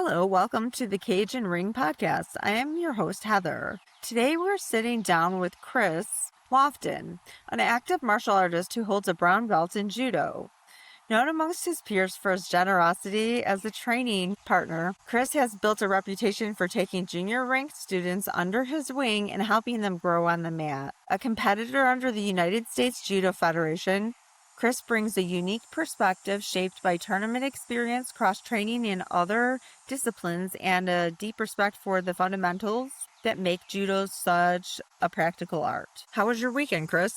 Hello, welcome to the Cage and Ring podcast. I am your host, Heather. Today we're sitting down with Chris Lofton, an active martial artist who holds a brown belt in judo. Known amongst his peers for his generosity as a training partner, Chris has built a reputation for taking junior-ranked students under his wing and helping them grow on the mat. A competitor under the United States Judo Federation, Chris brings a unique perspective shaped by tournament experience, cross-training in other disciplines, and a deep respect for the fundamentals that make judo such a practical art. How was your weekend, Chris?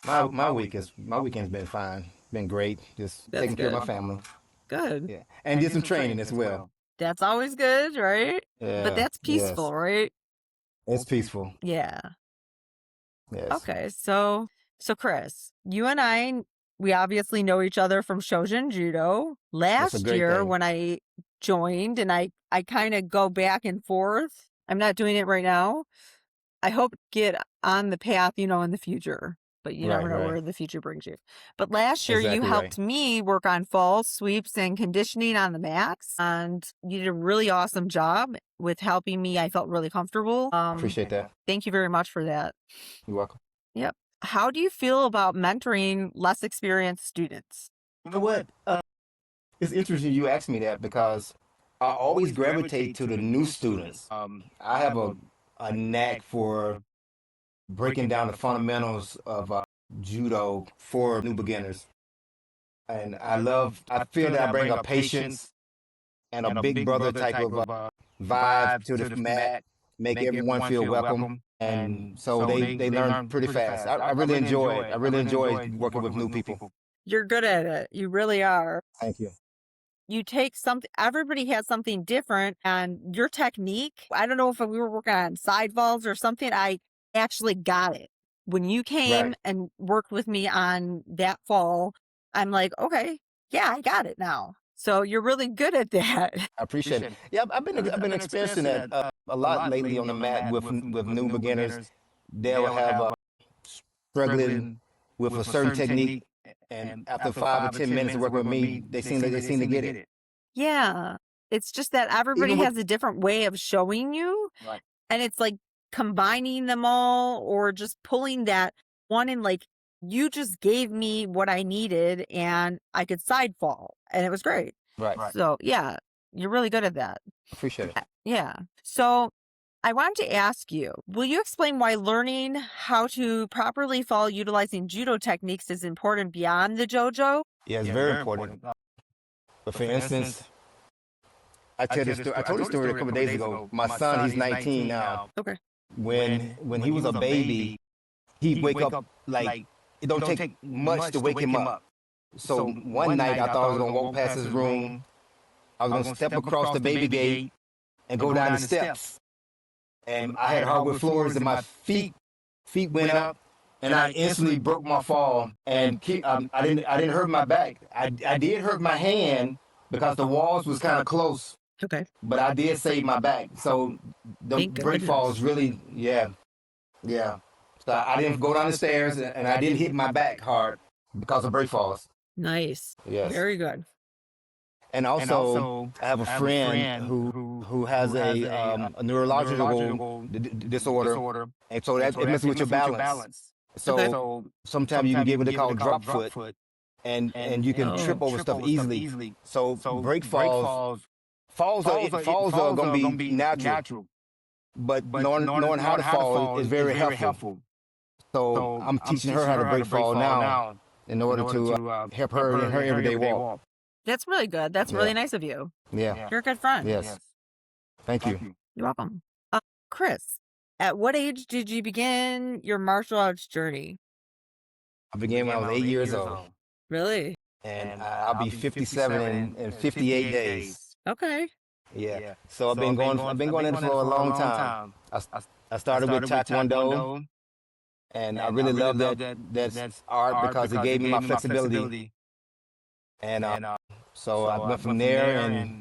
My weekend's been fine. Been great. Just That's taking care of good. my family. Good. Yeah. And did some training as well. That's always good, right? Yeah. But that's peaceful, Yes. right? It's peaceful. Yeah. Yes. Okay. So Chris, you and I, we obviously know each other from Shojin Judo. That's a Last great year thing. when I joined, and I kind of go back and forth. I'm not doing it right now. I hope to get on the path, in the future. But you never know where the future brings you. But last year you Exactly helped me work on falls, sweeps, and conditioning on the mats. And you did a really awesome job with helping me. I felt really comfortable. Appreciate that. Thank you very much for that. You're welcome. Yep. How do you feel about mentoring less experienced students? You know what? It's interesting you asked me that because I always gravitate to the new students. I have a knack for breaking down the fundamentals of judo for new beginners. And I feel that I bring a patience and a big brother type of vibe to the mat, make everyone feel welcome. And so they learn pretty fast. I really enjoy it. I really enjoy working with new people. You're good at it. You really are. Thank you. You take something, everybody has something different, and your technique, I don't know if we were working on side vaults or something, I actually got it. When you came and worked with me on that fall, I'm like, okay, yeah, I got it now. So you're really good at that. I appreciate it. Yeah, I've been experiencing that a lot lately on the mat with new beginners. They'll have struggling with a certain technique, and after 5 or 10 minutes of working with me, they seem to get it. Yeah. It's just that everybody has a different way of showing you. Right. And it's like combining them all or just pulling that one and like, you just gave me what I needed and I could side fall and it was great. Right. So yeah, you're really good at that. Appreciate it. Yeah. So I wanted to ask you, will you explain why learning how to properly fall utilizing judo techniques is important beyond the dojo? Yeah, it's very important. But for instance, I told this story a couple of days ago. My son, he's 19 now. Okay. When he was a baby, he'd wake up like it don't take much to wake him up. So one night I thought I was gonna walk past his room. I was gonna step across the baby gate and go down the steps. And I had hardwood floors and my feet went up, and I instantly broke my fall. And I didn't hurt my back. I did hurt my hand because the walls was kind of close. Okay. But I did save my back. So the break falls really, yeah. So I didn't go down the stairs and I didn't hit my back hard because of break falls. Nice. Yes. Very good. And also, I have a friend who has a neurological disorder, and so that it messes with your balance. So sometimes you can get what they call drop foot, and you can trip over stuff easily. So break falls are going to be natural, but knowing how to fall is very helpful. So I'm teaching her how to break fall now in order to help her in her everyday walk. That's really good. That's really nice of you. Yeah. You're a good friend. Yes. Thank you. You're welcome. Chris, at what age did you begin your martial arts journey? I began when I was 8 years old. Really? And I'll be 57 in 58 days. Okay. Yeah. So I've been going in for a long time. I started with Taekwondo, and I really love that art because it gave me my flexibility. And so I went from there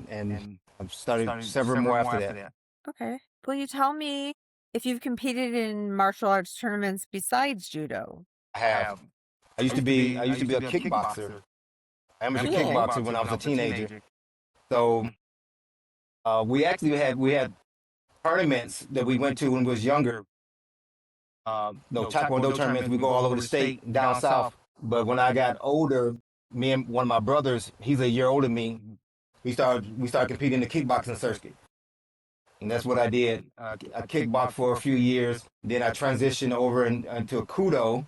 and I've started several more after that. Okay. Will you tell me if you've competed in martial arts tournaments besides judo? I have. I used to be a kickboxer. I amateur kickboxer when I was a teenager. So We actually had tournaments that we went to when we was younger. No taekwondo tournaments. We go all over the state down south. But when I got older, me and one of my brothers, he's a year older than me. We started competing in the kickboxing circuit, and that's what I did. I kickboxed for a few years. Then I transitioned over into kudo,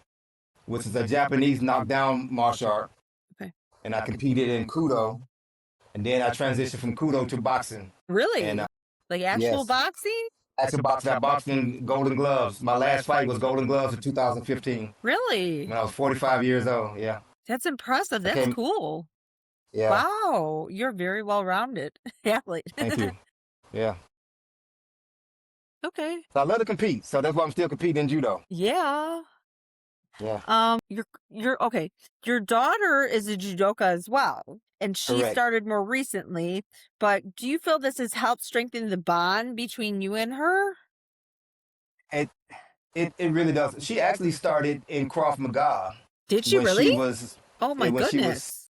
which is a Japanese knockdown martial art. Okay. And I competed in kudo, and then I transitioned from kudo to boxing. Really? And like actual yes. boxing? Actual boxing. I boxed in Golden Gloves. My last fight was Golden Gloves in 2015 Really? when I was 45 years old. Yeah. That's impressive. That's cool. Yeah. Wow. You're very well-rounded athlete. Thank you. Yeah. Okay. So I love to compete. So that's why I'm still competing in judo. Yeah. Yeah. You're okay. Your daughter is a judoka as well, and she Correct. started more recently. But do you feel this has helped strengthen the bond between you and her? It really does. She actually started in Krav Maga. Did she when really? She was, oh my when goodness. She was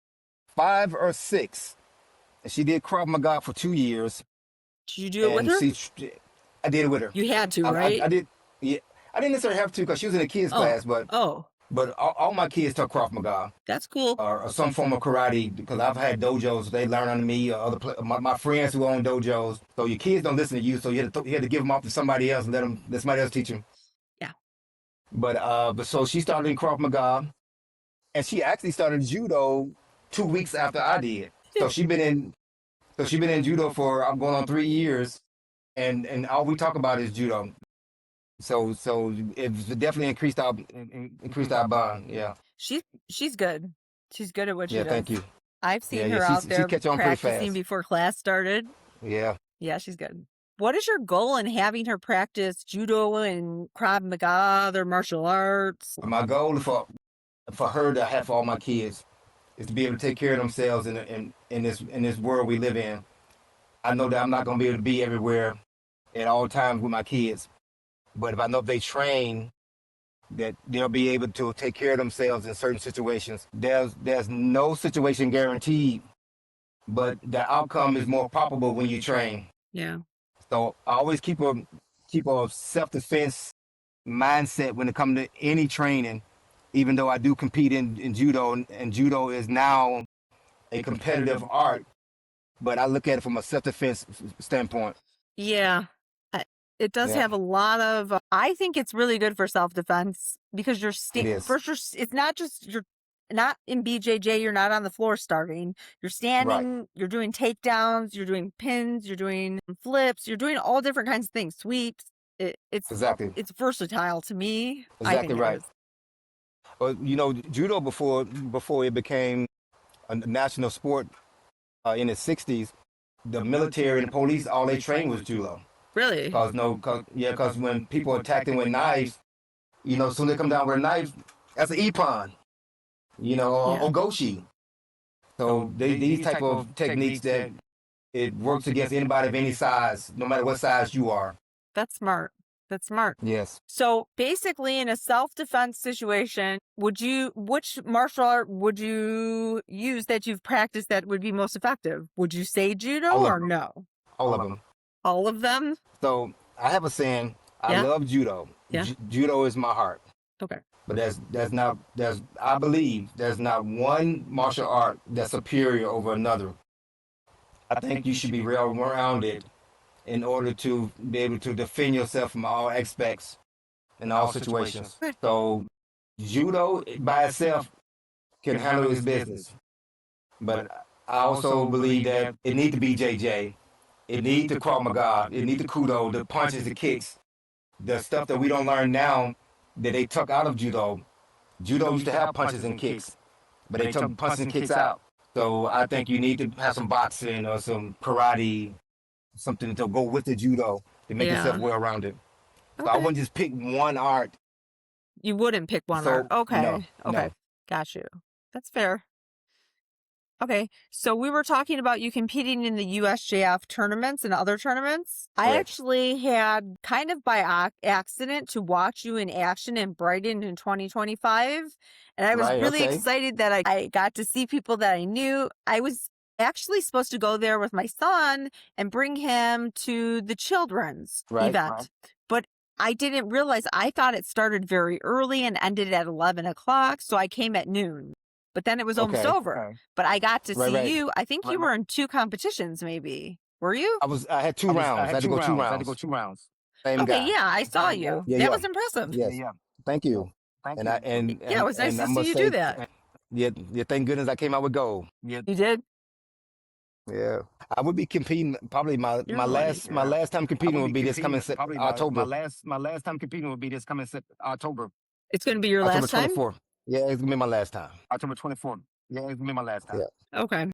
5 or 6. And she did Krav Maga for 2 years. Did you do it with her? I did it with her. You had to, right? I did. Yeah, I didn't necessarily have to because she was in a kids class, but all my kids took Krav Maga. That's cool. Or some form of karate, because I've had dojos. They learn under me. Or my friends who own dojos. So your kids don't listen to you, so you had to give them off to somebody else and let somebody else teach them. Yeah. But so she started in Krav Maga, and she actually started judo 2 weeks after I did. So she's been in judo for I'm going on 3 years, and all we talk about is judo. So it's definitely increased our bond. Yeah. She's good. She's good at what she does. Yeah, thank you. I've seen her out there practicing before class started. Yeah. Yeah, she's good. What is your goal in having her practice judo and Krav Maga, other martial arts? My goal for her to have for all my kids is to be able to take care of themselves in this world we live in. I know that I'm not going to be able to be everywhere at all times with my kids, but if I know if they train, that they'll be able to take care of themselves in certain situations. There's no situation guaranteed, but the outcome is more probable when you train. Yeah. So I always keep a self-defense mindset when it comes to any training, even though I do compete in judo, and judo is now a competitive art, but I look at it from a self-defense standpoint. Yeah. It does have a lot of, I think it's really good for self-defense because it's not just, you're not in BJJ, you're not on the floor starting. You're standing, right. You're doing takedowns, you're doing pins, you're doing flips, you're doing all different kinds of things, sweeps. It's versatile to me. Exactly right. Well, judo before it became a national sport in the 60s, the military and the police, all they trained was judo. Really? Because when people attack them with knives, soon they come down with a knife, that's an ippon, or ogoshi. So these type of techniques that it works against anybody of any size, no matter what size you are. That's smart. Yes. So basically, in a self-defense situation, which martial art would you use that you've practiced that would be most effective? Would you say judo or no? All of them. All of them? So I have a saying, I love judo. Yeah. Judo is my heart. Okay. But I believe there's not one martial art that's superior over another. I think you should be well-rounded in order to be able to defend yourself from all aspects in all situations. So judo by itself can handle its business. But I also believe that it needs to be JJ. It needs the Krav Maga. It needs the kudo, the punches, the kicks. The stuff that we don't learn now that they took out of judo. Judo used to have punches and kicks, but they took punches and kicks out. So I think you need to have some boxing or some karate, something to go with the judo to make yourself well-rounded. So I wouldn't just pick one art. You wouldn't pick one art. Okay. No. Got you. That's fair. Okay, so we were talking about you competing in the USJF tournaments and other tournaments. I actually had kind of by accident to watch you in action in Brighton in 2025. And I was really excited that I got to see people that I knew. I was actually supposed to go there with my son and bring him to the children's event. But I didn't realize, I thought it started very early and ended at 11 o'clock. So I came at noon, but then it was almost over. But I got to see you. I think you were in 2 competitions, maybe. Were you? I had 2 rounds. I had to go 2 rounds. Same guy. Yeah, I saw you. That was impressive. Yes. Thank you. And it was nice to see you do that. Yeah, thank goodness I came out with gold. You did? Yeah. I would be competing probably my last time competing would be this coming October. My last time competing would be this coming October. It's going to be your last time? October 24th. Yeah, it's going to be my last time. October 24th. Yeah, it's going to be my last time. Yeah. Okay.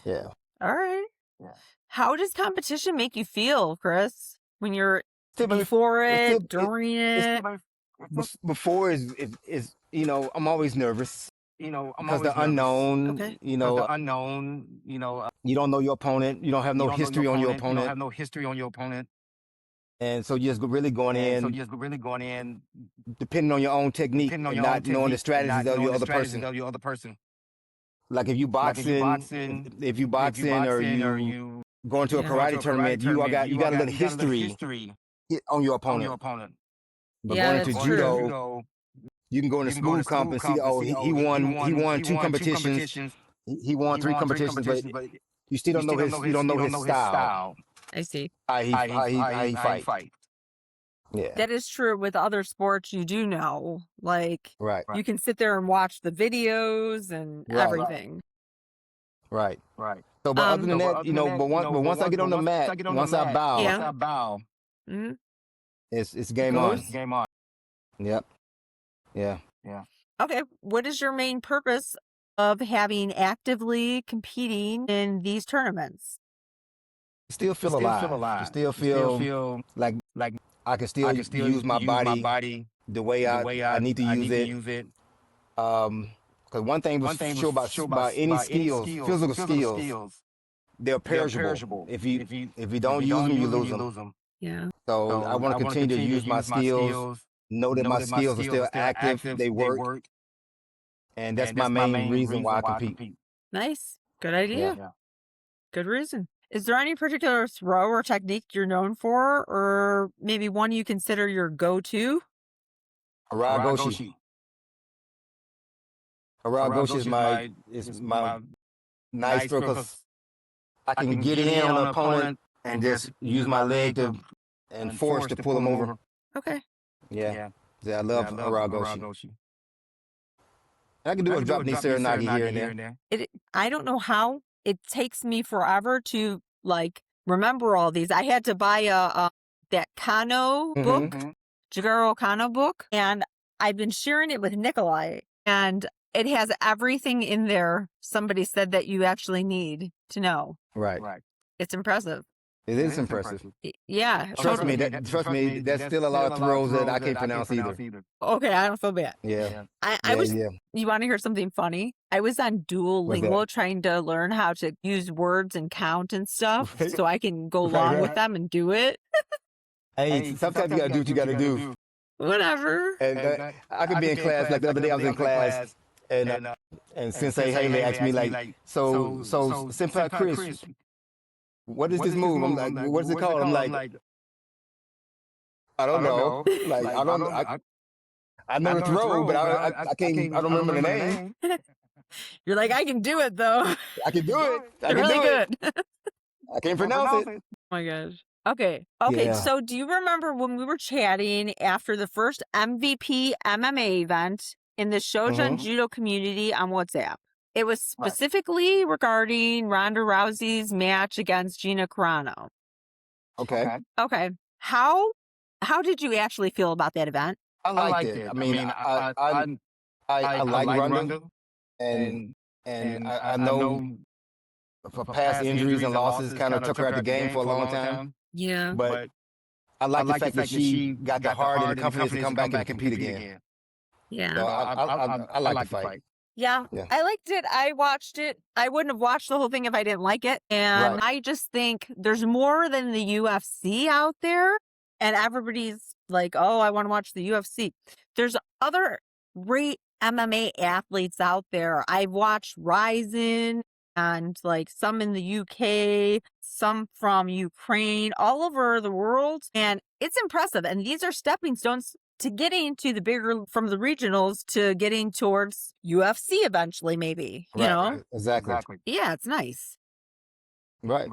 Yeah. All right. Yeah. How does competition make you feel, Chris? When you're before it, during it? Before is I'm always nervous. Because the unknown, Okay. you don't know your opponent. You don't have no history on your opponent. You don't have no history on your opponent. And so you're just really going in, depending on your own technique and not knowing the strategies of your other person. Like if you boxing, or you going to a karate tournament, you got a little history on your opponent. But going into judo, you can go in a school comp and see, he won 2 competitions. He won 3 competitions, but you still don't know his style. I see. How he fight. Yeah. That is true with other sports. You do know, like, right. You can sit there and watch the videos and everything. Right. So, but other than that, but once I get on the mat, once I bow, Mm-hmm. it's game on. Game on. Yep. Yeah. Okay. What is your main purpose of having actively competing in these tournaments? Still feel alive. Still feel like I can still use my body the way I need to use it. Because one thing was sure about any skills, physical skills, they're perishable. If you don't use them, you lose them. Yeah. So I want to continue to use my skills. Know that my skills are still active. They work. And that's my main reason why I compete. Nice. Good idea. Yeah. Good reason. Is there any particular throw or technique you're known for, or maybe one you consider your go-to? Aragoshi. Aragoshi is my nice throw because I can get in on an opponent and just use my leg and force to pull them over. Okay. Yeah, I love Aragoshi. I can do a drop knee serenagi here and there. I don't know how. It takes me forever to remember all these. I had to buy that Kano book, Jigoro Kano book, and I've been sharing it with Nikolai, and it has everything in there somebody said that you actually need to know. Right. It's impressive. It is impressive. Yeah. Trust me, there's still a lot of throws that I can't pronounce either. Okay, I don't feel bad. Yeah. You want to hear something funny? I was on Duolingo trying to learn how to use words and count and stuff so I can go along with them and do it. Hey, sometimes you got to do what you got to do. Whatever. And I could be in class, like the other day I was in class, and Sensei Haley asked me, so Senpai Chris, what is this move? I'm like, what is it called? I'm like, I don't know. I know the throw, but I don't remember the name. You're like, I can do it though. I can do it. Really good. I can't pronounce it. Oh my gosh. Okay. Yeah. So do you remember when we were chatting after the first MVP MMA event in the Shoujin Judo community on WhatsApp? It was specifically regarding Ronda Rousey's match against Gina Carano. Okay. How did you actually feel about that event? I liked it. I mean, I like Ronda, and I know for past injuries and losses kind of took her out the game for a long time. Yeah. But I like the fact that she got the heart and the confidence to come back and compete again. Yeah. So I like the fight. Yeah, I liked it. I watched it. I wouldn't have watched the whole thing if I didn't like it. And I just think there's more than the UFC out there. And everybody's like, oh, I want to watch the UFC. There's other great MMA athletes out there. I've watched Ryzen. and like some in the UK, some from Ukraine, all over the world. And it's impressive. And these are stepping stones to getting to the bigger, from the regionals to getting towards UFC eventually, maybe, you know? Exactly. Yeah, it's nice. Right.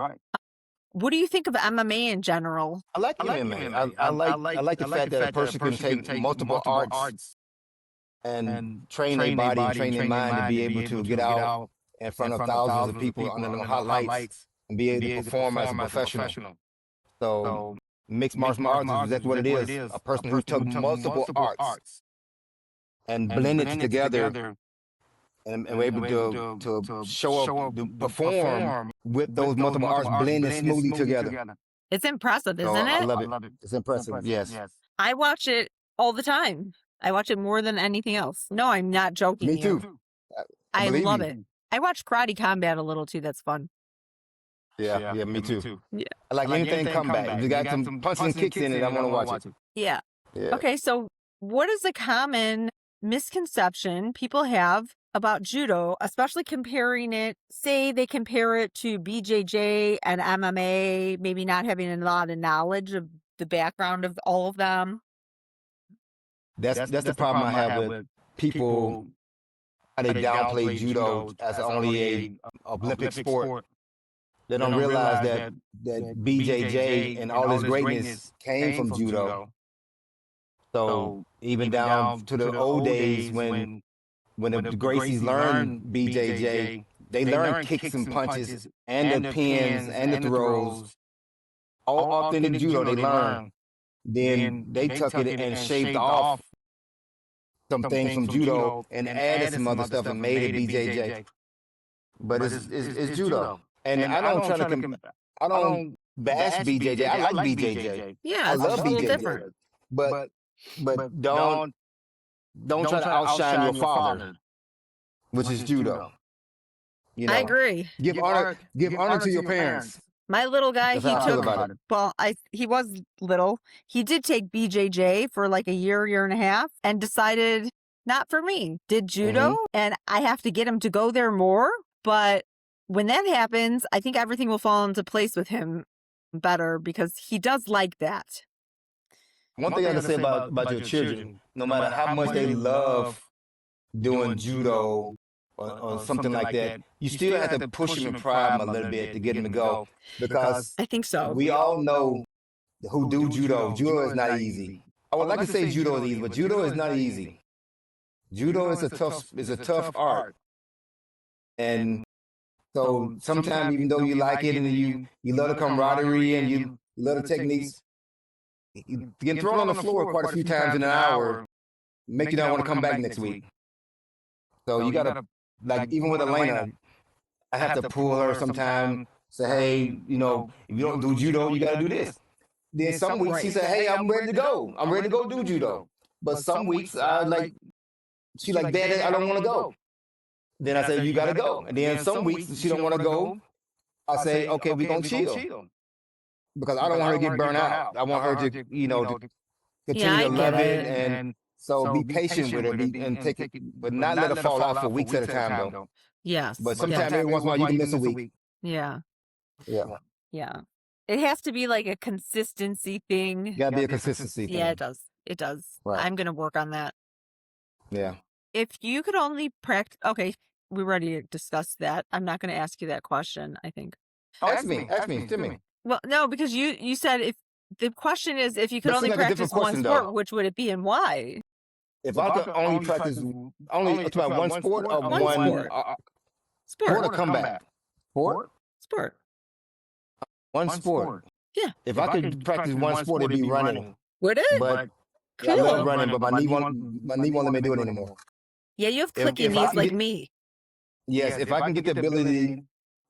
What do you think of MMA in general? I like MMA. I like the fact that a person can take multiple arts and train their body and train their mind to be able to get out in front of thousands of people under them hot lights and be able to perform as a professional. So mixed martial arts is exactly what it is. A person who took multiple arts and blended it together and were able to show up, to perform with those multiple arts blended smoothly together. It's impressive, isn't it? I love it. It's impressive, yes. I watch it all the time. I watch it more than anything else. No, I'm not joking. Me too. I love it. I watch Karate Combat a little too. That's fun. Yeah, me too. Yeah. I like anything combat. If you got some punches and kicks in it, I want to watch it. Yeah. Okay, so what is a common misconception people have about judo, especially comparing it, say they compare it to BJJ and MMA, maybe not having a lot of knowledge of the background of all of them? That's the problem I have with people. How they downplay judo as only a Olympic sport. They don't realize that BJJ and all its greatness came from judo. So even down to the old days when the Gracies learned BJJ, they learned kicks and punches and the pins and the throws. All authentic judo they learned. Then they took it and shaved off some things from judo and added some other stuff and made it BJJ. But it's judo. And I don't try to I don't bash BJJ. I like BJJ. Yeah, I love it's a little BJJ. different. But don't try to outshine your father, which is judo. You know, I agree. Give honor to your parents. My little guy, That's how I feel he about took, it. well, he was little. He did take BJJ for like a year and a half and decided not for me. Did judo, and I have to get him to go there more. But when that happens, I think everything will fall into place with him better because he does like that. One thing I can say about your children, no matter how much they love doing judo or something like that, you still have to push them and prod them a little bit to get them to go. Because I think so. we all know who do judo. Judo is not easy. I would like to say judo is easy, but judo is not easy. Judo is a tough art. And so sometimes, even though you like it and you love the camaraderie and you love the techniques, you get thrown on the floor quite a few times in an hour, make you not want to come back next week. So you gotta, like, even with Elena, I have to pull her sometime, say, hey, you know, if you don't do judo, you gotta do this. Then some weeks she said, hey, I'm ready to go. I'm ready to go do judo. But some weeks she like, Dad, I don't want to go. Then I say, you gotta go. And then some weeks she don't want to go. I say, okay, we're gonna chill. Because I don't want her to get burnt out. I want her to, you know, to continue to love it. And so be patient with it and take it, but not let her fall off for weeks at a time, though. Yes. But sometimes every once in a while you can miss a week. Yeah. Yeah. It has to be like a consistency thing. Gotta be a consistency thing. Yeah, it does. It does. Right. I'm going to work on that. Yeah. If you could only practice, okay, we already discussed that. I'm not going to ask you that question, I think. Ask me, to me. Well, no, because you said if the question is if you could only practice one sport, which would it be and why? If I could only practice only about one sport or one sport or comeback? Sport? One sport. Yeah. If I could practice one sport, it'd be running. Would it? But I love running, but my knee won't let me do it anymore. Yeah, you have clicky knees like me. Yes, if I can get the ability,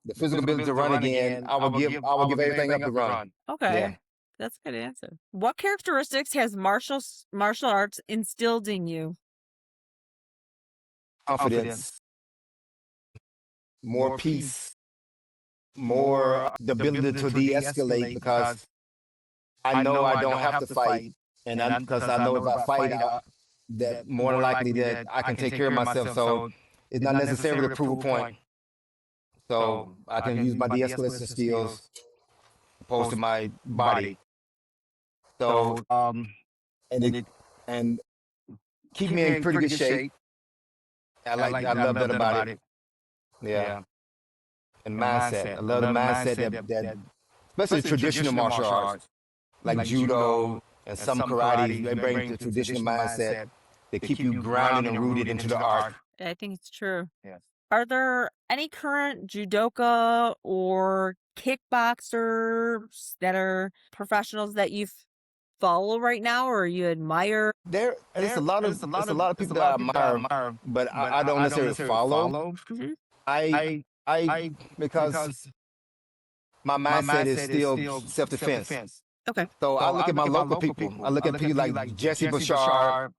the physical ability to run again, I will give everything up to run. Okay. Yeah. That's a good answer. What characteristics has martial arts instilled in you? Confidence, more peace, more the ability to de-escalate because I know I don't have to fight, and because I know if I fight, that more than likely that I can take care of myself. So it's not necessary to prove a point. So I can use my de-escalation skills opposed to my body. So and keep me in pretty good shape. I love that about it. Yeah. And mindset. I love the mindset that especially the traditional martial arts, like judo and some karate, they bring the traditional mindset. They keep you grounded and rooted into the art. I think it's true. Yes. Are there any current judoka or kickboxers that are professionals that you follow right now or you admire? There's a lot of people that I admire, but I don't necessarily follow. I because my mindset is still self-defense. Okay. So I look at my local people. I look at people like Jesse Bouchard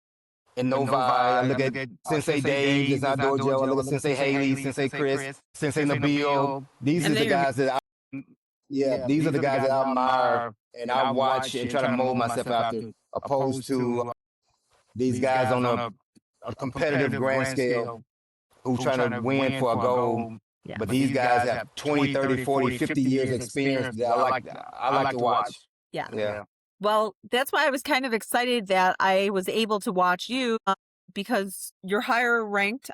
and Novi. I look at Sensei Dave, is our dojo. I look at Sensei Haley, Sensei Chris, Sensei Nabil. These are the guys that these are the guys that I admire and I watch and try to mold myself after, opposed to these guys on a competitive grand scale who trying to win for a goal. Yeah. But these guys have 20, 30, 40, 50 years experience that I like to watch. Yeah. Yeah. Well, that's why I was kind of excited that I was able to watch you because you're higher ranked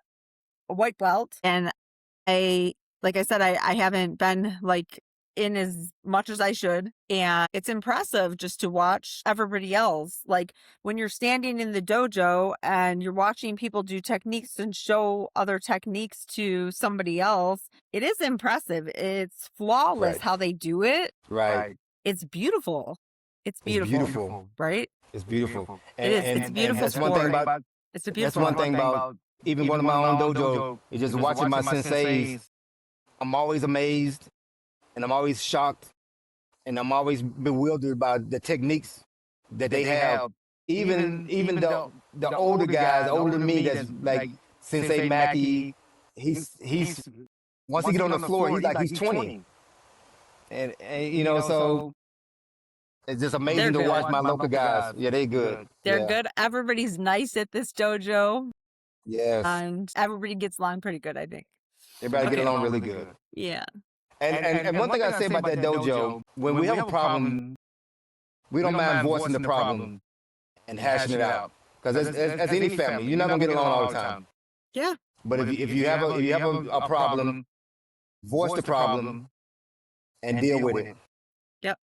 a white belt. And like I said, I haven't been like in as much as I should. And it's impressive just to watch everybody else. Like when you're standing in the dojo and you're watching people do techniques and show other techniques to somebody else, it is impressive. It's flawless how they do it. Right. It's beautiful. It's beautiful. Right? It's beautiful. It's a beautiful that's one thing about it's a beautiful That's one thing about even going to my own dojo is just watching my senseis. I'm always amazed and I'm always shocked and I'm always bewildered by the techniques that they have. Even the older guys, older than me, that's like Sensei Mackie, he's once he get on the floor, he's 20. And you know, so it's just amazing to watch my local guys. Yeah, they good. They're good. Everybody's nice at this dojo. Yes. And everybody gets along pretty good, I think. Everybody get along really good. Yeah. And one thing I say about that dojo, when we have a problem, we don't mind voicing the problem and hashing it out. Because as any family, you're not gonna get along all the time. Yeah. But if you have a problem, voice the problem and deal with it. Yep.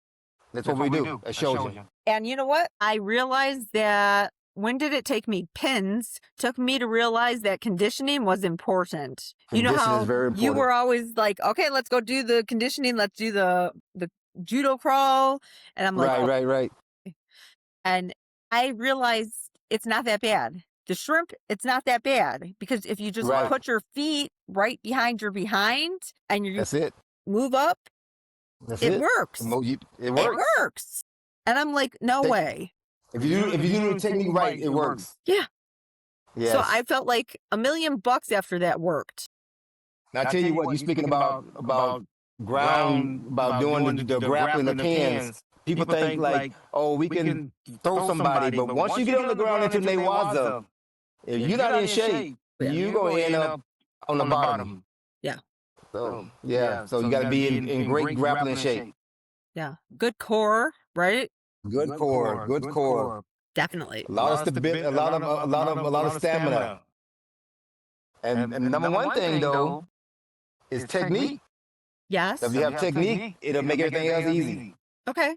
That's what we do at Shoji. And you know what? I realized that when did it take me? Pins took me to realize that conditioning was important. You know how you were always like, okay, let's go do the conditioning. Let's do the judo crawl. And I'm like, right. And I realized it's not that bad. The shrimp, it's not that bad because if you just put your feet right behind your behind and you That's it. move up, it works. It works. And I'm like, no way. If you do the technique right, it works. Yeah. Yes. So I felt like $1 million after that worked. Now I tell you what, you're speaking about ground, about doing the grappling, the pins. People think like, oh, we can throw somebody, but once you get on the ground into Newaza, if you're not in shape, you're going to end up on the bottom. Yeah. So, so you got to be in great grappling shape. Yeah. Good core, right? Good core. Definitely. A lot of stability, a lot of stamina. And the number one thing though is technique. Yes. If you have technique, it'll make everything else easy. Okay.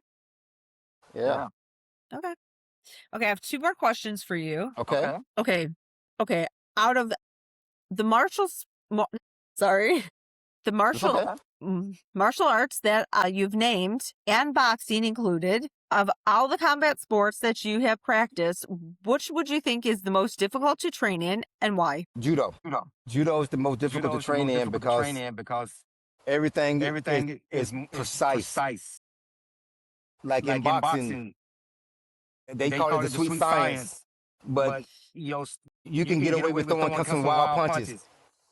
Yeah. Okay. I have 2 more questions for you. Okay. Out of the martial arts that you've named, and boxing included, of all the combat sports that you have practiced, which would you think is the most difficult to train in and why? Judo. Judo is the most difficult to train in because everything is precise. Like in boxing, they call it the sweet science, but you can get away with throwing some wild punches.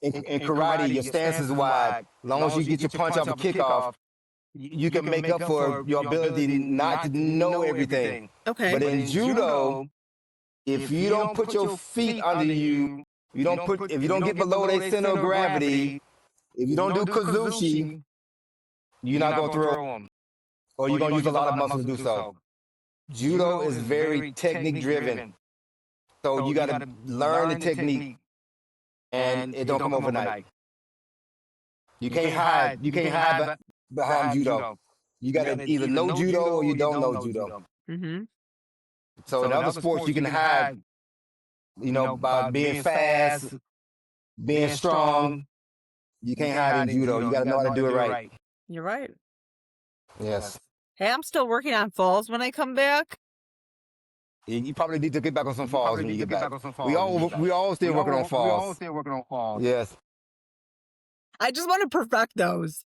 In karate, your stance is wide. As long as you get your punch off a kickoff, you can make up for your ability not to know everything. Okay. But in judo, if you don't put your feet under you, if you don't get below their center of gravity, If you don't do Kazushi, you're not going to throw them. Or you're going to use a lot of muscle to do so. Judo is very technique driven. So you got to learn the technique, and it don't come overnight. You can't hide behind judo. You got to either know judo or you don't know judo. Mm-hmm. So in other sports, you can hide, by being fast, being strong. You can't hide in judo. You got to know how to do it right. You're right. Yes. Hey, I'm still working on falls when I come back. You probably need to get back on some falls when you get back. We all still working on falls. Yes. I just want to perfect those.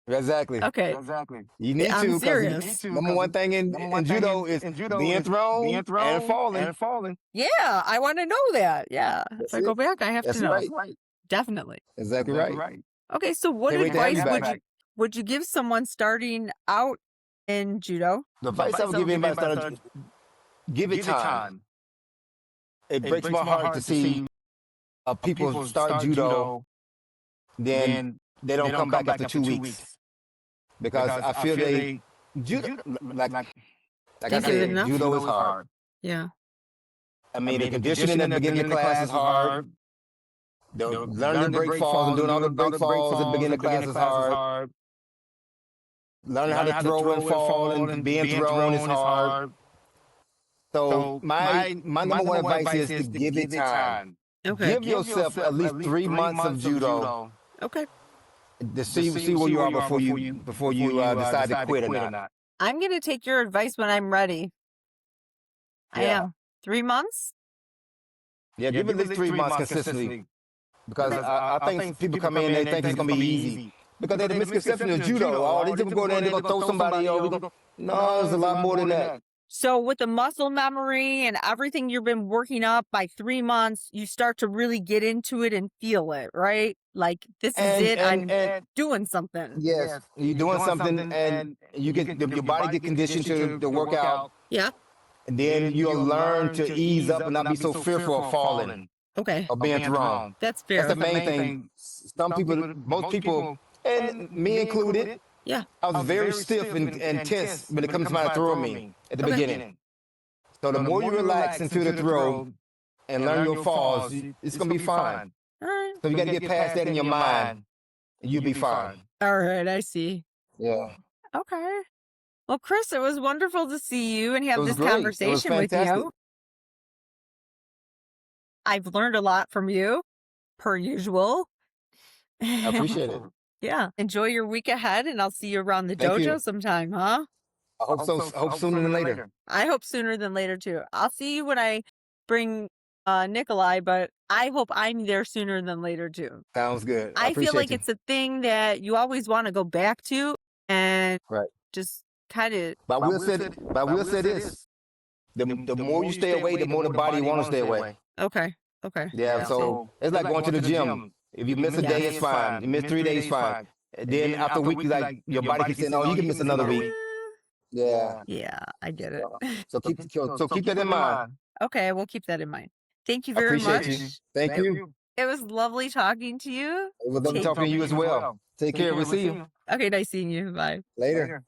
Exactly. Okay. Exactly. You need I'm to. serious. Number one thing in judo is being thrown and falling. Yeah, I want to know that. Yeah. If I go back, I have to know. Right. Definitely. Exactly right. Okay, so what Can't wait to have advice you would you give someone starting out in judo? The advice I would give anybody starting, give it time. It breaks my heart to see people start judo, then they don't come back after 2 weeks. Because I feel judo, like I said, judo is hard. Yeah. I mean, the conditioning at the beginning of the class is hard. Learning to break falls and doing all the break falls at the beginning of the class is hard. Learning how to throw and fall and being thrown is hard. So my number one advice is to give it time. Okay. Give yourself at least 3 months of judo. Okay. To see where you are before you decide to quit or not. I'm going to take your advice when I'm ready. I am. 3 months? Yeah, give it at least 3 months consistently. Because I think people come in and they think it's going to be easy. Because they're the misconception of judo. Oh, they just go there and they're going to throw somebody over. No, there's a lot more than that. So with the muscle memory and everything you've been working up, by 3 months, you start to really get into it and feel it, right? Like, this is it. I'm doing something. Yes, you're doing something, and you get your body get conditioned to work out. Yeah. And then you'll learn to ease up and not be so fearful of falling. Okay. Or being thrown. That's fair. That's the main thing. Some people, most people, and me included, yeah, I was very stiff and tense when it comes to my throwing me at the beginning. So the more you relax into the throw and learn your falls, it's going to be fine. All right. So you got to get past that in your mind, and you'll be fine. All right, I see. Yeah. Okay. Well, Chris, it was wonderful to see you and have this great. conversation with you. I've learned a lot from you, per usual. I appreciate it. Yeah. Enjoy your week ahead, and I'll see you around the dojo sometime, huh? I hope so. Hope sooner than later. I hope sooner than later, too. I'll see you when I bring Nikolai, but I hope I'm there sooner than later, too. Sounds good. I feel like it's a thing that you always want to go back to and just kind of... But I will say this. The more you stay away, the more the body wants to stay away. Okay. Yeah, so it's like going to the gym. If you miss a day, it's fine. You miss 3 days, fine. Then after a week, your body keeps saying, "Oh, you can miss another week." Yeah. Yeah, I get it. So keep that in mind. Okay, we'll keep that in mind. Thank you very much. You. Thank you. It was lovely talking to you. It was lovely talking to you as well. Take care. We'll see you. Okay, nice seeing you. Bye. Later.